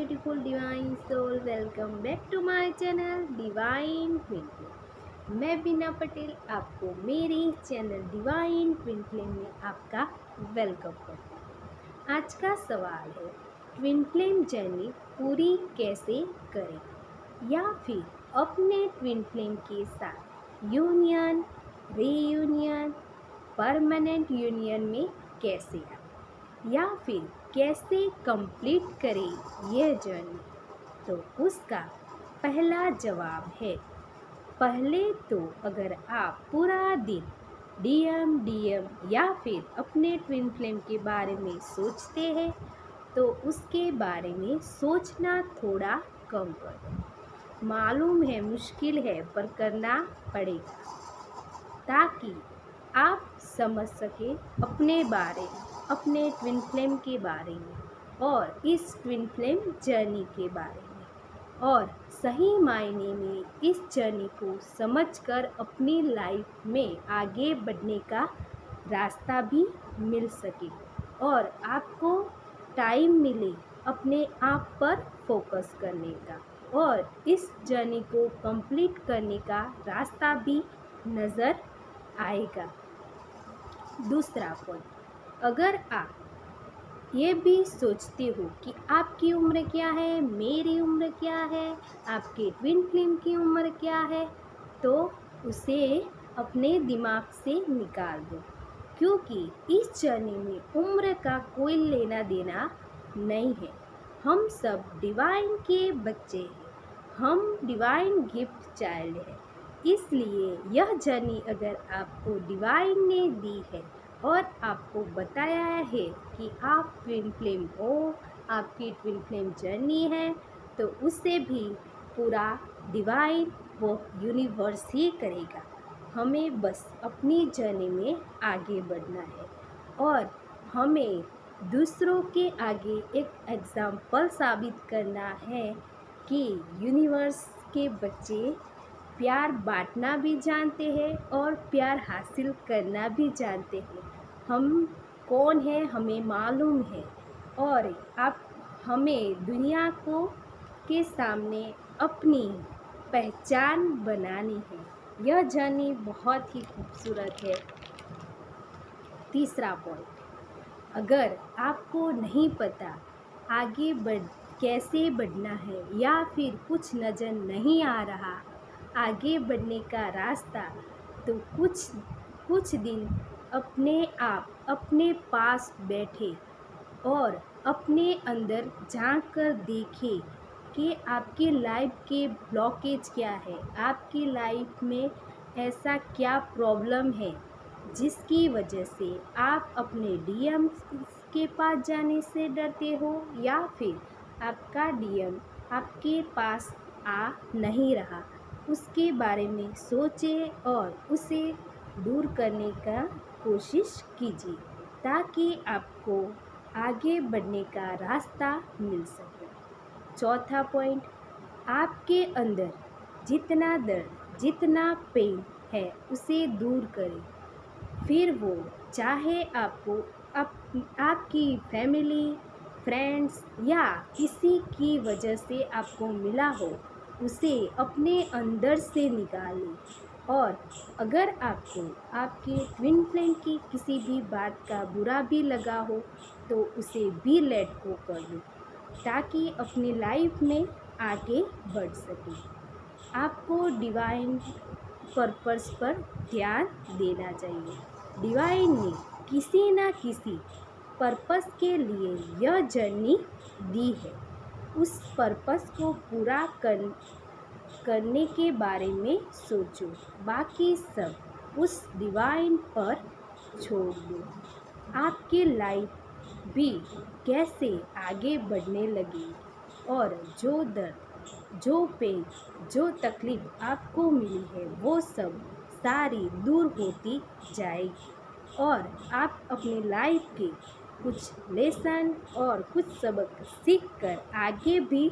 beautiful divine soul, welcome back to my channel Divine Twin Flame। मैं बीना पटेल आपको मेरे channel divine twin flame में आपका वेलकम करती हूँ। आज का सवाल है, ट्विन फ्लेम जर्नी पूरी कैसे करें या फिर अपने ट्विन फ्लेम के साथ यूनियन, रीयूनियन, परमानेंट यूनियन में कैसे आए या फिर कैसे कंप्लीट करें यह जर्नी। तो उसका पहला जवाब है, पहले तो अगर आप पूरा दिन डीएम या फिर अपने ट्विन फ्लेम के बारे में सोचते हैं तो उसके बारे में सोचना थोड़ा कम कर दो। मालूम है मुश्किल है पर करना पड़ेगा ताकि आप समझ सके अपने बारे में, अपने ट्विन फ्लेम के बारे में और इस ट्विन फ्लेम जर्नी के बारे में, और सही मायने में इस जर्नी को समझकर अपनी लाइफ में आगे बढ़ने का रास्ता भी मिल सके और आपको टाइम मिले अपने आप पर फोकस करने का और इस जर्नी को कंप्लीट करने का रास्ता भी नज़र आएगा। दूसरा पॉइंट, अगर आप ये भी सोचते हो कि आपकी उम्र क्या है, मेरी उम्र क्या है, आपके ट्विन फ्लेम की उम्र क्या है, तो उसे अपने दिमाग से निकाल दो, क्योंकि इस जर्नी में उम्र का कोई लेना देना नहीं है। हम सब डिवाइन के बच्चे हैं, हम डिवाइन गिफ्ट चाइल्ड हैं। इसलिए यह जर्नी अगर आपको डिवाइन ने दी है और आपको बताया है कि आप ट्विन फ्लेम हो, आपकी ट्विन फ्लेम जर्नी है, तो उसे भी पूरा डिवाइन वो यूनिवर्स ही करेगा। हमें बस अपनी जर्नी में आगे बढ़ना है और हमें दूसरों के आगे एक एग्जाम्पल साबित करना है कि यूनिवर्स के बच्चे प्यार बांटना भी जानते हैं और प्यार हासिल करना भी जानते हैं। हम कौन है हमें मालूम है और आप हमें दुनिया को के सामने अपनी पहचान बनानी है। यह जर्नी बहुत ही खूबसूरत है। तीसरा पॉइंट, अगर आपको नहीं पता आगे कैसे बढ़ना है या फिर कुछ नज़र नहीं आ रहा आगे बढ़ने का रास्ता, तो कुछ दिन अपने आप अपने पास बैठे और अपने अंदर झांक कर देखें कि आपकी लाइफ के ब्लॉकेज क्या है, आपकी लाइफ में ऐसा क्या प्रॉब्लम है जिसकी वजह से आप अपने डीएम के पास जाने से डरते हो या फिर आपका डीएम आपके पास आ नहीं रहा। उसके बारे में सोचें और उसे दूर करने का कोशिश कीजिए ताकि आपको आगे बढ़ने का रास्ता मिल सके। चौथा पॉइंट, आपके अंदर जितना दर्द, जितना पेन है उसे दूर करें। फिर वो चाहे आपकी फैमिली, फ्रेंड्स या किसी की वजह से आपको मिला हो, उसे अपने अंदर से निकालें। और अगर आपको आपके ट्विन फ्लेम की किसी भी बात का बुरा भी लगा हो तो उसे भी लेट गो कर दो ताकि अपनी लाइफ में आगे बढ़ सके। आपको डिवाइन पर्पस पर ध्यान देना चाहिए। डिवाइन ने किसी ना किसी पर्पस के लिए यह जर्नी दी है। उस पर्पस को पूरा करने के बारे में सोचो, बाकी सब उस डिवाइन पर छोड़ दो। आपकी लाइफ भी कैसे आगे बढ़ने लगी और जो दर्द, जो पेन, जो तकलीफ आपको मिली है वो सब सारी दूर होती जाएगी और आप अपनी लाइफ के कुछ लेसन और कुछ सबक सीख कर आगे भी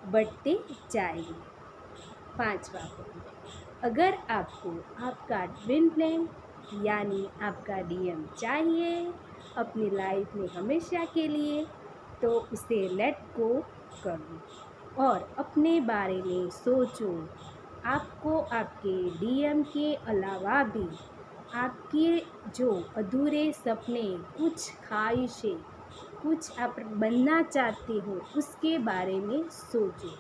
बढ़ते जाएंगे। पांचवा पॉइंट, अगर आपको आपका ट्विन फ्लेम यानी आपका डीएम चाहिए अपनी लाइफ में हमेशा के लिए, तो उसे लेट गो कर दो और अपने बारे में सोचो। आपको आपके डीएम के अलावा भी आपके जो अधूरे सपने, कुछ ख्वाहिशें, कुछ आप बनना चाहते हो उसके बारे में सोचो।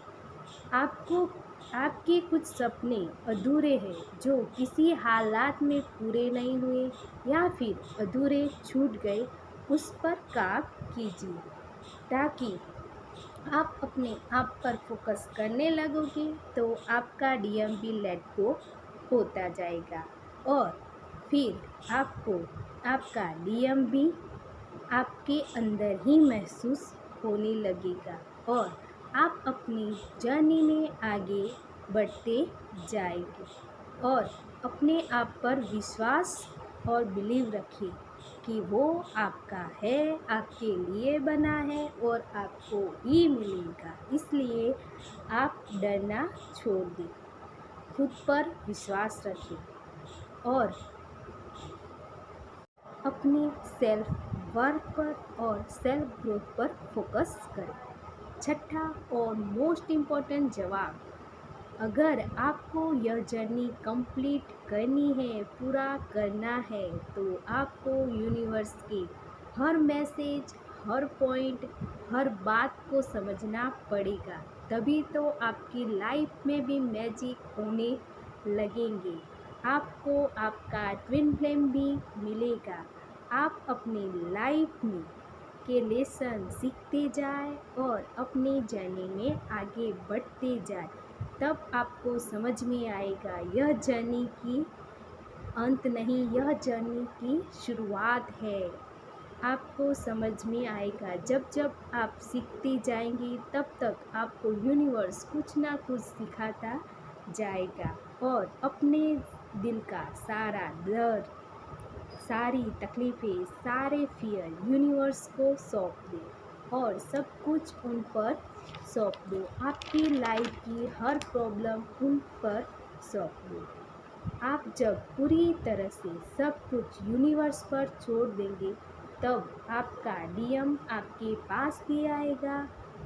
आपको आपके कुछ सपने अधूरे हैं जो किसी हालात में पूरे नहीं हुए या फिर अधूरे छूट गए, उस पर काम कीजिए ताकि आप अपने आप पर फोकस करने लगोगे तो आपका डीएम भी लेट गो होता जाएगा और फिर आपको आपका डीएम भी आपके अंदर ही महसूस होने लगेगा और आप अपनी जर्नी में आगे बढ़ते जाएंगे। और अपने आप पर विश्वास और बिलीव रखिए कि वो आपका है, आपके लिए बना है और आपको ही मिलेगा। इसलिए आप डरना छोड़ दें, खुद पर विश्वास रखें और अपने सेल्फ वर्क पर और सेल्फ ग्रोथ पर फोकस करें। छठा और मोस्ट इम्पॉर्टेंट जवाब, अगर आपको यह जर्नी कंप्लीट करनी है, पूरा करना है, तो आपको यूनिवर्स के हर मैसेज, हर पॉइंट, हर बात को समझना पड़ेगा। तभी तो आपकी लाइफ में भी मैजिक होने लगेंगे। आपको आपका ट्विन फ्लेम भी मिलेगा। आप अपनी लाइफ में के लेसन सीखते जाए और अपनी जर्नी में आगे बढ़ते जाए, तब आपको समझ में आएगा यह जर्नी की अंत नहीं, यह जर्नी की शुरुआत है। आपको समझ में आएगा जब जब आप सीखते जाएंगे, तब तक आपको यूनिवर्स कुछ ना कुछ सिखाता जाएगा और अपने दिल का सारा दर्द, सारी तकलीफ़ें, सारे फियर यूनिवर्स को सौंप दें और सब कुछ उन पर सौंप दो। आपकी लाइफ की हर प्रॉब्लम उन पर सौंप दो। आप जब पूरी तरह से सब कुछ यूनिवर्स पर छोड़ देंगे, तब आपका डीएम आपके पास भी आएगा,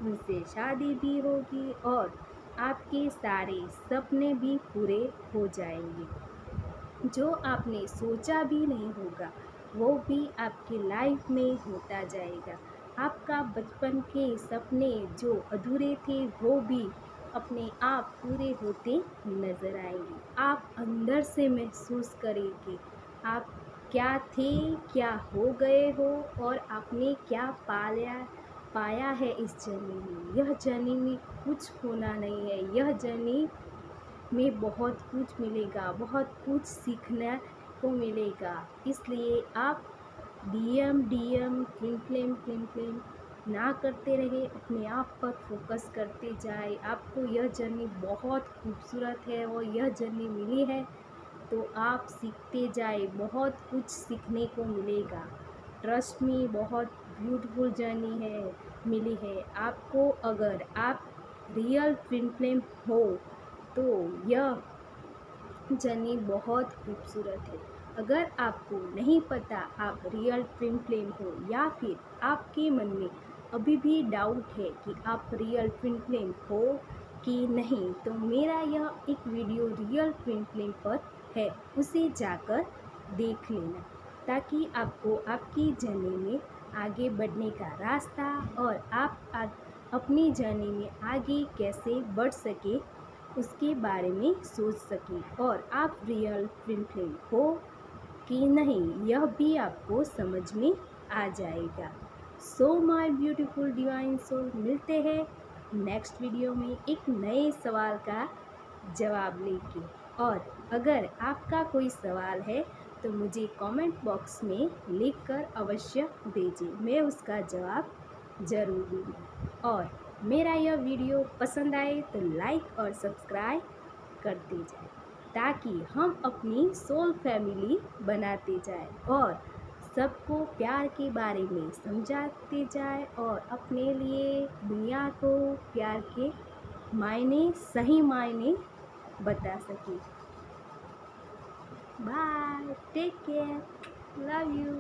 उनसे शादी भी होगी और आपके सारे सपने भी पूरे हो जाएंगे। जो आपने सोचा भी नहीं होगा वो भी आपकी लाइफ में होता जाएगा। आपका बचपन के सपने जो अधूरे थे वो भी अपने आप पूरे होते नज़र आएंगे। आप अंदर से महसूस करेंगे आप क्या थे, क्या हो गए हो और आपने क्या पाया है इस जर्नी में। यह जर्नी में कुछ खोना नहीं है, यह जर्नी में बहुत कुछ मिलेगा, बहुत कुछ सीखने को मिलेगा। इसलिए आप डीएम डीएम ट्विन फ्लेम ना करते रहे, अपने आप पर फोकस करते जाए। आपको यह जर्नी बहुत खूबसूरत है और यह जर्नी मिली है तो आप सीखते जाए, बहुत कुछ सीखने को मिलेगा। ट्रस्ट में बहुत ब्यूटीफुल जर्नी है मिली है आपको। अगर आप रियल ट्विन फ्लेम हो तो यह जर्नी बहुत खूबसूरत है। अगर आपको नहीं पता आप रियल ट्विन फ्लेम हो या फिर आपके मन में अभी भी डाउट है कि आप रियल ट्विन फ्लेम हो कि नहीं, तो मेरा यह एक वीडियो रियल ट्विन फ्लेम पर है, उसे जाकर देख लेना ताकि आपको आपकी जर्नी में आगे बढ़ने का रास्ता और आप अपनी जर्नी में आगे कैसे बढ़ सके उसके बारे में सोच सकें और आप रियल ट्विन फ्लेम हो कि नहीं यह भी आपको समझ में आ जाएगा। So my beautiful divine soul, मिलते हैं नेक्स्ट वीडियो में एक नए सवाल का जवाब लेके। और अगर आपका कोई सवाल है तो मुझे कमेंट बॉक्स में लिखकर अवश्य भेजिए, मैं उसका जवाब ज़रूर दूँगी। और मेरा यह वीडियो पसंद आए तो लाइक और सब्सक्राइब करते जाएं ताकि हम अपनी सोल फैमिली बनाते जाएं और सबको प्यार के बारे में समझाते जाएं और अपने लिए दुनिया को प्यार के मायने, सही मायने बता सकें। Bye, take care, love you.